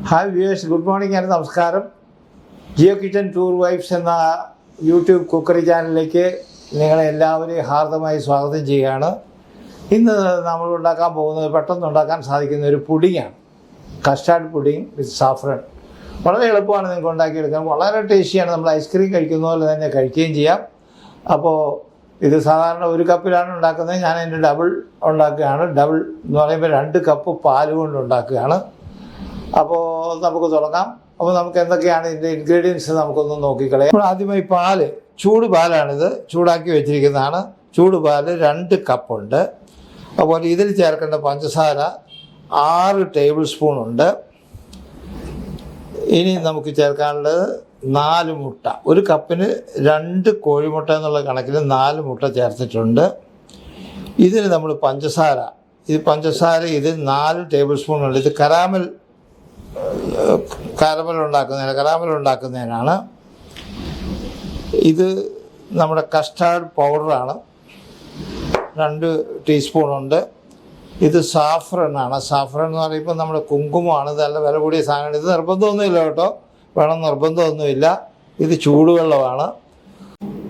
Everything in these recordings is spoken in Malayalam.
Hi viewers, good morning and നമസ്കാരം. ജിയോ കിച്ചൻ ടൂർ വൈബ്സ് എന്ന യൂട്യൂബ് കുക്കറി ചാനലിലേക്ക് നിങ്ങളെ എല്ലാവരെയും ഹാർദമായി സ്വാഗതം ചെയ്യുകയാണ്. ഇന്ന് നമ്മൾ ഉണ്ടാക്കാൻ പോകുന്നത് പെട്ടെന്ന് ഉണ്ടാക്കാൻ സാധിക്കുന്ന ഒരു പുഡിങ്ങാണ്. കസ്റ്റാർഡ് പുഡിങ് വിത്ത് സാഫ്രൺ. വളരെ എളുപ്പമാണ് നിങ്ങൾക്ക് ഉണ്ടാക്കിയെടുക്കാൻ. വളരെ ടേസ്റ്റിയാണ്. നമ്മൾ ഐസ്ക്രീം കഴിക്കുന്ന പോലെ തന്നെ കഴിക്കുകയും ചെയ്യാം. അപ്പോൾ ഇത് സാധാരണ ഒരു കപ്പിലാണ് ഉണ്ടാക്കുന്നത്. ഞാൻ അതിൻ്റെ ഡബിൾ ഉണ്ടാക്കുകയാണ്. ഡബിൾ എന്ന് പറയുമ്പോൾ 2 കപ്പ് പാൽ കൊണ്ട് ഉണ്ടാക്കുകയാണ്. അപ്പോൾ നമുക്ക് തുടങ്ങാം. അപ്പോൾ നമുക്ക് എന്തൊക്കെയാണ് ഇതിൻ്റെ ഇൻഗ്രീഡിയൻസ് നമുക്കൊന്ന് നോക്കിക്കളയാം. അപ്പോൾ ആദ്യമായി പാല്, ചൂട് പാലാണിത്, ചൂടാക്കി വെച്ചിരിക്കുന്നതാണ്. ചൂട് പാല് 2 കപ്പുണ്ട്. അതുപോലെ ഇതിൽ ചേർക്കേണ്ട പഞ്ചസാര 6 ടേബിൾ സ്പൂൺ ഉണ്ട്. ഇനി നമുക്ക് ചേർക്കാനുള്ളത് 4 മുട്ട. ഒരു കപ്പിന് 2 കോഴിമുട്ട എന്നുള്ള കണക്കിൽ 4 മുട്ട ചേർത്തിട്ടുണ്ട്. ഇതിന് നമ്മൾ പഞ്ചസാര, ഇത് 4 ടേബിൾ സ്പൂൺ ഉണ്ട്. ഇത് കരാമൽ ഉണ്ടാക്കുന്നതിനാണ്. ഇത് നമ്മുടെ കസ്റ്റാർഡ് പൗഡറാണ്, 2 ടീസ്പൂണുണ്ട്. ഇത് സാഫ്രനാണ്. സാഫ്രൻ എന്ന് പറയുമ്പോൾ നമ്മുടെ കുങ്കുമമാണ്. നല്ല വില കൂടിയ സാധനമാണ്. ഇത് നിർബന്ധമൊന്നുമില്ല കേട്ടോ, വേണം നിർബന്ധമൊന്നുമില്ല. ഇത് ചൂടുവെള്ളമാണ്.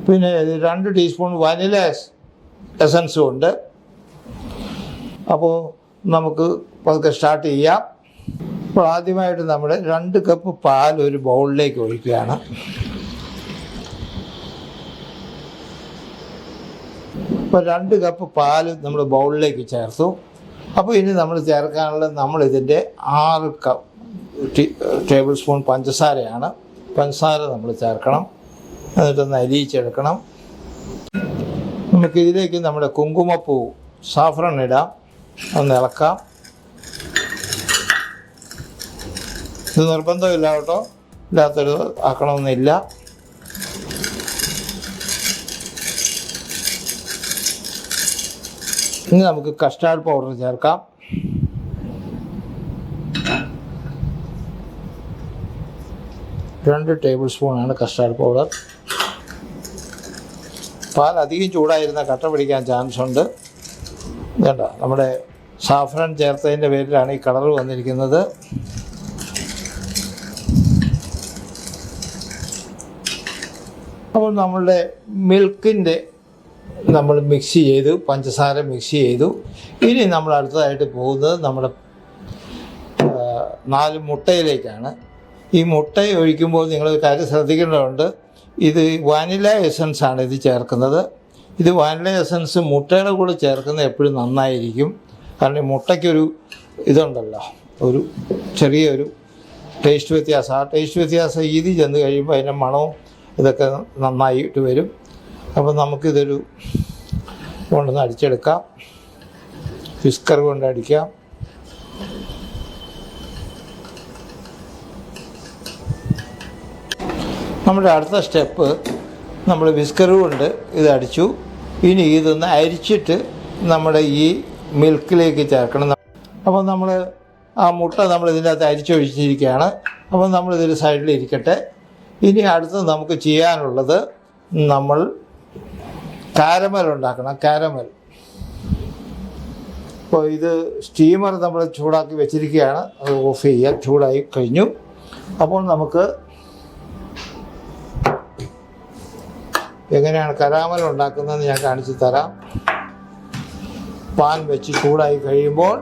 പിന്നെ 2 ടീസ്പൂൺ വനില എസൻസും ഉണ്ട്. അപ്പോൾ നമുക്ക് പതുക്കെ സ്റ്റാർട്ട് ചെയ്യാം. അപ്പോൾ ആദ്യമായിട്ട് നമ്മൾ 2 കപ്പ് പാൽ ഒരു ബൗളിലേക്ക് ഒഴിക്കുകയാണ്. അപ്പോൾ 2 കപ്പ് പാൽ നമ്മൾ ബൗളിലേക്ക് ചേർത്തു. അപ്പോൾ ഇനി നമ്മൾ ചേർക്കാനുള്ളത്, നമ്മളിതിൻ്റെ 6 ടേബിൾ സ്പൂൺ പഞ്ചസാരയാണ്. പഞ്ചസാര നമ്മൾ ചേർക്കണം. എന്നിട്ടൊന്ന് അലിയിച്ചെടുക്കണം. നമുക്കിതിലേക്ക് നമ്മുടെ കുങ്കുമപ്പൂ, സാഫ്രൺ ഇടാം. ഒന്ന് ഇളക്കാം. ഇത് നിർബന്ധമില്ല കേട്ടോ, ഇല്ലാത്തൊരു ആക്കണമെന്നില്ല. ഇനി നമുക്ക് കസ്റ്റാർഡ് പൗഡർ ചേർക്കാം. രണ്ട് ടേബിൾ സ്പൂണാണ് കസ്റ്റാർഡ് പൗഡർ. പാൽ അധികം ചൂടായിരുന്ന കട്ട പിടിക്കാൻ ചാൻസ് ഉണ്ട്. വേണ്ട, നമ്മുടെ സാഫ്രൻ ചേർത്തതിൻ്റെ പേരിലാണ് ഈ കളർ വന്നിരിക്കുന്നത്. അപ്പോൾ നമ്മളുടെ മിൽക്കിൻ്റെ നമ്മൾ മിക്സ് ചെയ്തു, പഞ്ചസാര മിക്സ് ചെയ്തു. ഇനി നമ്മൾ അടുത്തതായിട്ട് പോകുന്നത് നമ്മുടെ 4 മുട്ടയിലേക്കാണ്. ഈ മുട്ട ഒഴിക്കുമ്പോൾ നിങ്ങൾ കാര്യം ശ്രദ്ധിക്കേണ്ടതുണ്ട്. ഇത് വാനില എസൻസ് ആണ് ഇത് ചേർക്കുന്നത്. ഇത് വാനില എസൻസ് മുട്ടയുടെ കൂടെ ചേർക്കുന്നത് എപ്പോഴും നന്നായിരിക്കും. കാരണം ഈ മുട്ടയ്ക്കൊരു ഇതുണ്ടല്ലോ, ഒരു ചെറിയൊരു ടേസ്റ്റ് വ്യത്യാസം. ആ ടേസ്റ്റ് വ്യത്യാസം ഈതി ചെന്ന് കഴിയുമ്പോൾ അതിൻ്റെ മണവും ഇതൊക്കെ നന്നായിട്ട് വരും. അപ്പോൾ നമുക്കിതൊരു കൊണ്ടൊന്ന് അടിച്ചെടുക്കാം. വിസ്കർ കൊണ്ട് അടിക്കാം. നമ്മുടെ അടുത്ത സ്റ്റെപ്പ്, നമ്മൾ വിസ്കർ കൊണ്ട് ഇത് അടിച്ചു. ഇനി ഇതൊന്ന് അരിച്ചിട്ട് നമ്മുടെ ഈ മിൽക്കിലേക്ക് ചേർക്കണം. അപ്പോൾ നമ്മൾ ആ മുട്ട നമ്മൾ ഇതിൻ്റെ അകത്ത് അരിച്ചൊഴിച്ചിരിക്കുകയാണ്. അപ്പോൾ നമ്മളിതൊരു സൈഡിലിരിക്കട്ടെ. ഇനി അടുത്തത് നമുക്ക് ചെയ്യാനുള്ളത്, നമ്മൾ കാരമൽ ഉണ്ടാക്കണം. കാരമൽ, അപ്പോൾ ഇത് സ്റ്റീമർ നമ്മൾ ചൂടാക്കി വെച്ചിരിക്കുകയാണ്. അത് ഓഫ് ചെയ്യാം. ചൂടായി കഴിഞ്ഞു. അപ്പോൾ നമുക്ക് എങ്ങനെയാണ് കരാമൽ ഉണ്ടാക്കുന്നതെന്ന് ഞാൻ കാണിച്ചു തരാം. പാൻ വെച്ച് ചൂടായി കഴിയുമ്പോൾ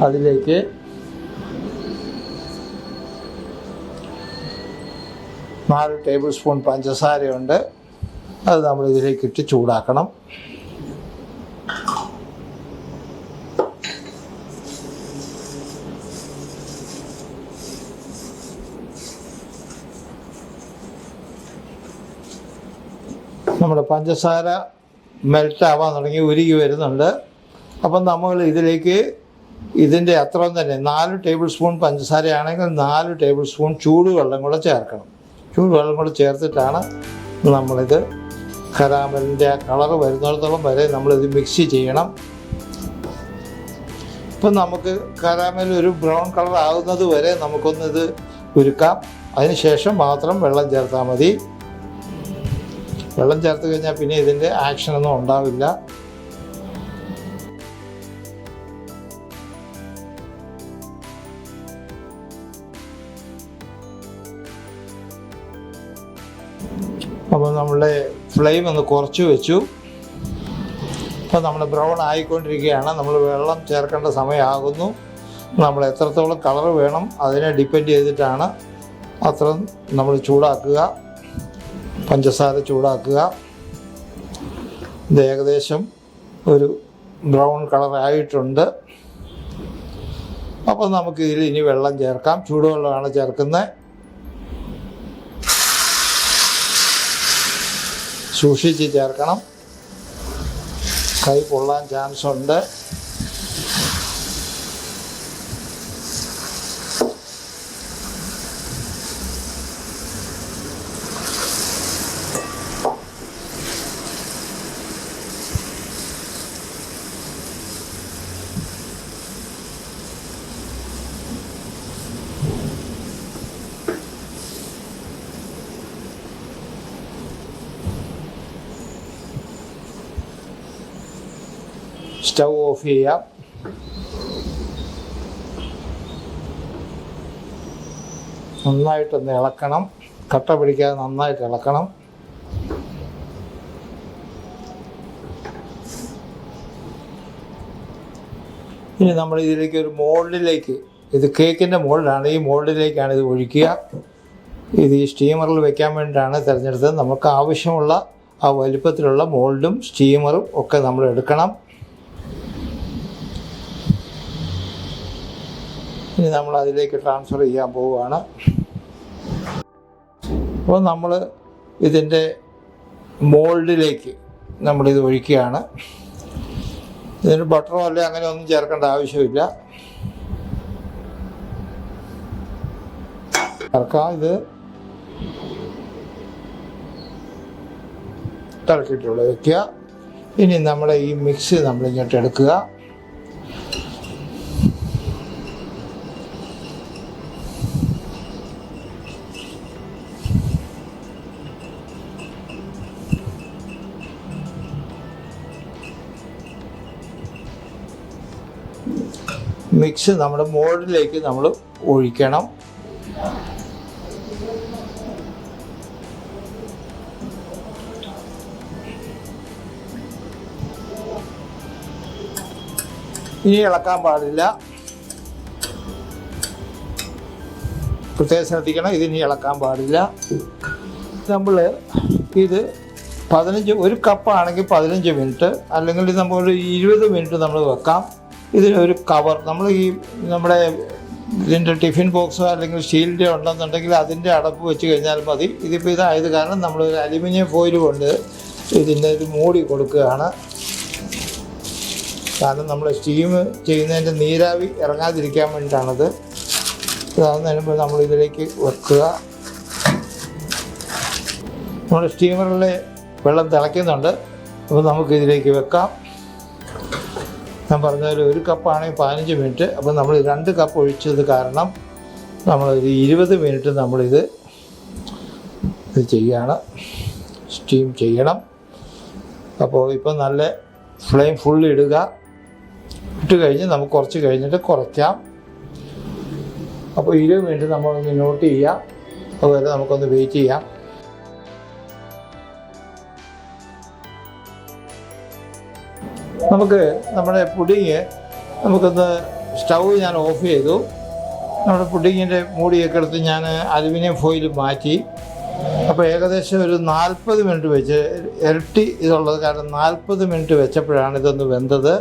അതിലേക്ക് നാല് ടേബിൾ സ്പൂൺ പഞ്ചസാരയുണ്ട്. അത് നമ്മൾ ഇതിലേക്ക് ഇട്ട് ചൂടാക്കണം. നമ്മുടെ പഞ്ചസാര മെൽറ്റാവാൻ തുടങ്ങി, ഉരുകി വരുന്നുണ്ട്. അപ്പം നമ്മൾ ഇതിലേക്ക് ഇതിൻ്റെ അത്രയും തന്നെ 4 ടേബിൾ സ്പൂൺ പഞ്ചസാരയാണെങ്കിൽ 4 ടേബിൾ സ്പൂൺ ചൂടുവെള്ളം കൂടെ ചേർക്കണം. ചൂടുവെള്ളം കൂടെ ചേർത്തിട്ടാണ് നമ്മളിത് കരാമലിൻ്റെ കളറ് വരുന്നിടത്തോളം വരെ നമ്മളിത് മിക്സ് ചെയ്യണം. ഇപ്പം നമുക്ക് കരാമൽ ഒരു ബ്രൗൺ കളർ ആകുന്നത് വരെ നമുക്കൊന്നിത് ഉരുക്കാം. അതിന് ശേഷം മാത്രം വെള്ളം ചേർത്താൽ മതി. വെള്ളം ചേർത്ത് കഴിഞ്ഞാൽ പിന്നെ ഇതിൻ്റെ ആക്ഷനൊന്നും ഉണ്ടാവില്ല. അപ്പോൾ നമ്മളുടെ ഫ്ലെയിം ഒന്ന് കുറച്ച് വെച്ചു. അപ്പോൾ നമ്മൾ ബ്രൗൺ ആയിക്കൊണ്ടിരിക്കുകയാണ്. നമ്മൾ വെള്ളം ചേർക്കേണ്ട സമയമാകുന്നു. നമ്മൾ എത്രത്തോളം കളർ വേണം അതിനെ ഡിപ്പെൻഡ് ചെയ്തിട്ടാണ് അത്ര നമ്മൾ ചൂടാക്കുക. പഞ്ചസാര ചൂടാക്കുക. ഇത് ഏകദേശം ഒരു ബ്രൗൺ കളറായിട്ടുണ്ട്. അപ്പോൾ നമുക്ക് ഇതിൽ ഇനി വെള്ളം ചേർക്കാം. ചൂടുവെള്ളമാണ് ചേർക്കുന്നത്. സൂക്ഷിച്ച് ചേർക്കണം, കൈ പൊള്ളാൻ ചാൻസ് ഉണ്ട്. സ്റ്റൗ ഓഫ് ചെയ്യാം. നന്നായിട്ടൊന്ന് ഇളക്കണം, കട്ട പിടിക്കാതെ നന്നായിട്ട് ഇളക്കണം. ഇനി നമ്മൾ ഇതിലേക്ക് ഒരു മോൾഡിലേക്ക്, ഇത് കേക്കിൻ്റെ മോൾഡാണ്, ഈ മോൾഡിലേക്കാണ് ഇത് ഒഴിക്കുക. ഇത് ഈ സ്റ്റീമറിൽ വെക്കാൻ വേണ്ടിയിട്ടാണ് തിരഞ്ഞെടുത്തത്. നമുക്ക് ആവശ്യമുള്ള ആ വലിപ്പത്തിലുള്ള മോൾഡും സ്റ്റീമറും ഒക്കെ നമ്മൾ എടുക്കണം. ഇനി നമ്മൾ അതിലേക്ക് ട്രാൻസ്ഫർ ചെയ്യാൻ പോവുകയാണ്. അപ്പോൾ നമ്മൾ ഇതിൻ്റെ മോൾഡിലേക്ക് നമ്മളിത് ഒഴിക്കുകയാണ്. ഇതിന് ബട്ടറോ അല്ലെ അങ്ങനെ ഒന്നും ചേർക്കേണ്ട ആവശ്യമില്ല. ചേർക്കാം. ഇത് ഇളക്കിയിട്ടുള്ള വയ്ക്കുക. ഇനി നമ്മുടെ ഈ മിക്സ് നമ്മളിങ്ങോട്ട് എടുക്കുക. മിക്സ് നമ്മുടെ മോൾഡിലേക്ക് നമ്മൾ ഒഴിക്കണം. ഇനി ഇളക്കാൻ പാടില്ല, പ്രത്യേകം ശ്രദ്ധിക്കണം. ഇതിനി ഇളക്കാൻ പാടില്ല. നമ്മൾ ഇത് 15, ഒരു കപ്പാണെങ്കിൽ 15 മിനിറ്റ്, അല്ലെങ്കിൽ നമ്മൾ 20 മിനിറ്റ് നമ്മൾ വെക്കാം. ഇതിനൊരു കവർ നമ്മൾ നമ്മുടെ ഇതിൻ്റെ ടിഫിൻ ബോക്സോ അല്ലെങ്കിൽ സ്റ്റീലിൻ്റെ ഉണ്ടെന്നുണ്ടെങ്കിൽ അതിൻ്റെ അടപ്പ് വെച്ച് കഴിഞ്ഞാൽ മതി. ഇതിപ്പോൾ ഇതായത് കാരണം നമ്മളൊരു അലുമിനിയം ഫോയിൽ കൊണ്ട് ഇതിൻ്റെ ഒരു മൂടി കൊടുക്കുകയാണ്. കാരണം നമ്മൾ സ്റ്റീം ചെയ്യുന്നതിൻ്റെ നീരാവി ഇറങ്ങാതിരിക്കാൻ വേണ്ടിയിട്ടാണത്. ഇതാകുന്ന കഴിയുമ്പോൾ നമ്മളിതിലേക്ക് വെക്കുക. നമ്മുടെ സ്റ്റീമറിലെ വെള്ളം തിളയ്ക്കുന്നുണ്ട്. അപ്പോൾ നമുക്കിതിലേക്ക് വെക്കാം. ഞാൻ പറഞ്ഞാൽ ഒരു കപ്പാണെങ്കിൽ 15 മിനിറ്റ്. അപ്പോൾ നമ്മൾ 2 കപ്പ് ഒഴിച്ചത് കാരണം നമ്മളൊരു 20 മിനിറ്റ് നമ്മളിത് ചെയ്യുകയാണ്, സ്റ്റീം ചെയ്യണം. അപ്പോൾ ഇപ്പോൾ നല്ല ഫ്ലെയിം ഫുൾ ഇടുക. ഇട്ട് കഴിഞ്ഞ് നമുക്ക് കുറച്ച് കഴിഞ്ഞിട്ട് കുറയ്ക്കാം. അപ്പോൾ 20 മിനിറ്റ് നമ്മളൊന്ന് നോട്ട് ചെയ്യാം. അതുവരെ നമുക്കൊന്ന് വെയിറ്റ് ചെയ്യാം. നമുക്ക് നമ്മുടെ പുഡിങ് നമുക്കൊന്ന് സ്റ്റൗ ഞാൻ ഓഫ് ചെയ്തു. നമ്മുടെ പുഡിങ്ങിൻ്റെ മൂടിയൊക്കെ എടുത്ത് ഞാൻ അലുമിനിയം ഫോയിൽ മാറ്റി. അപ്പോൾ ഏകദേശം ഒരു 40 മിനിറ്റ് വെച്ച്, ഇരട്ടി ഇതുള്ളത് കാരണം 40 മിനിറ്റ് വെച്ചപ്പോഴാണ് ഇതൊന്ന് വെന്തത്.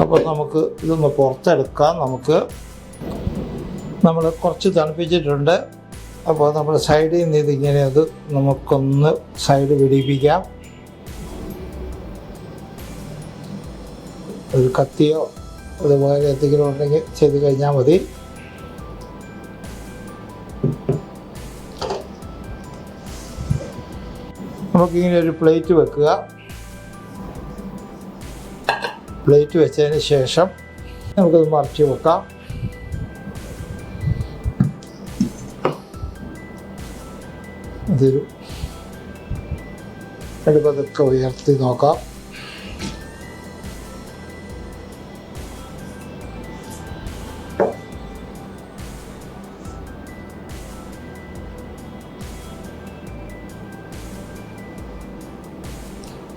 അപ്പോൾ നമുക്ക് ഇതൊന്ന് പുറത്തെടുക്കാം. നമ്മൾ കുറച്ച് തണുപ്പിച്ചിട്ടുണ്ട്. അപ്പോൾ നമ്മൾ സൈഡിൽ നിന്ന് ഇതിങ്ങനെ അത് നമുക്കൊന്ന് സൈഡ് പിടിപ്പിക്കാം. ഒരു കത്തിയോ അതുപോലെ എന്തെങ്കിലും ഉണ്ടെങ്കിൽ ചെയ്ത് കഴിഞ്ഞാൽ മതി. നമുക്കിങ്ങനെ ഒരു പ്ലേറ്റ് വെക്കുക. പ്ലേറ്റ് വെച്ചതിന് ശേഷം നമുക്കത് മറിച്ച് വെക്കാം. അതൊരു പതുക്കെ ഉയർത്തി നോക്കാം.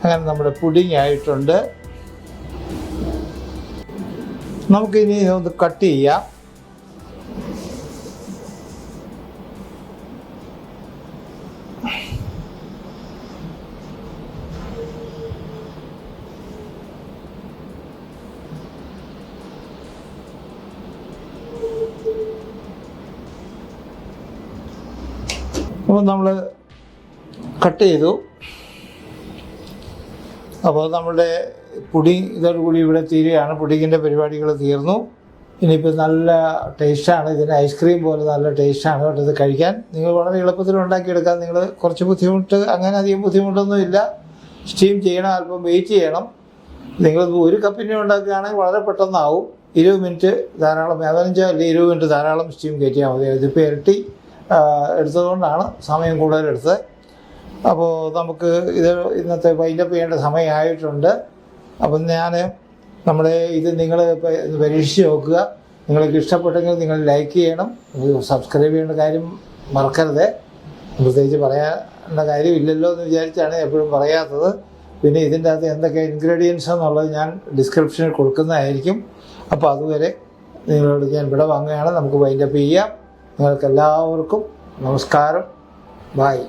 അങ്ങനെ നമ്മുടെ പുഡിംഗ് ആയിട്ടുണ്ട്. നമുക്കിനി ഒന്ന് കട്ട് ചെയ്യാം. അപ്പോൾ നമ്മൾ കട്ട് ചെയ്തു. അപ്പോൾ നമ്മുടെ പുഡിംഗ് ഇതോടുകൂടി ഇവിടെ തീരുകയാണ്. പുഡിങ്ങിൻ്റെ പരിപാടികൾ തീർന്നു. ഇനിയിപ്പോൾ നല്ല ടേസ്റ്റാണ്. ഇതിന് ഐസ്ക്രീം പോലെ നല്ല ടേസ്റ്റാണ് കേട്ടോ ഇത് കഴിക്കാൻ. നിങ്ങൾ വളരെ എളുപ്പത്തിൽ ഉണ്ടാക്കിയെടുക്കാൻ. നിങ്ങൾ കുറച്ച് ബുദ്ധിമുട്ട്, അങ്ങനെ അധികം ബുദ്ധിമുട്ടൊന്നുമില്ല. സ്റ്റീം ചെയ്യണം, അല്പം വെയിറ്റ് ചെയ്യണം. നിങ്ങൾ ഒരു കപ്പിന് ഉണ്ടാക്കുകയാണെങ്കിൽ വളരെ പെട്ടെന്നാവും. 20 മിനിറ്റ് ധാരാളം, 15 അല്ലെങ്കിൽ 20 മിനിറ്റ് ധാരാളം സ്റ്റീം കയറ്റിയാൽ മതി. ഇതിപ്പോൾ ഇരട്ടി എടുത്തതുകൊണ്ടാണ് സമയം കൂടുതലെടുത്തത്. അപ്പോൾ നമുക്ക് ഇന്നത്തെ വൈൻഡപ്പ് ചെയ്യേണ്ട സമയമായിട്ടുണ്ട്. അപ്പം ഇത് നിങ്ങൾ പരീക്ഷിച്ച് നോക്കുക. നിങ്ങൾക്ക് ഇഷ്ടപ്പെട്ടെങ്കിൽ നിങ്ങൾ ലൈക്ക് ചെയ്യണം. സബ്സ്ക്രൈബ് ചെയ്യേണ്ട കാര്യം മറക്കരുത്. പ്രത്യേകിച്ച് പറയാനുള്ള കാര്യമില്ലല്ലോ എന്ന് വിചാരിച്ചാണ് എപ്പോഴും പറയാത്തത്. പിന്നെ ഇതിൻ്റെ അകത്ത് എന്തൊക്കെ ഇൻഗ്രീഡിയൻസ് എന്നുള്ളത് ഞാൻ ഡിസ്ക്രിപ്ഷനിൽ കൊടുക്കുന്നതായിരിക്കും. അപ്പോൾ അതുവരെ നിങ്ങളോട് ഞാൻ ഇവിടെ വാങ്ങുകയാണ്. നമുക്ക് വൈൻഡപ്പ് ചെയ്യാം. നിങ്ങൾക്കെല്ലാവർക്കും നമസ്കാരം. ബായ്.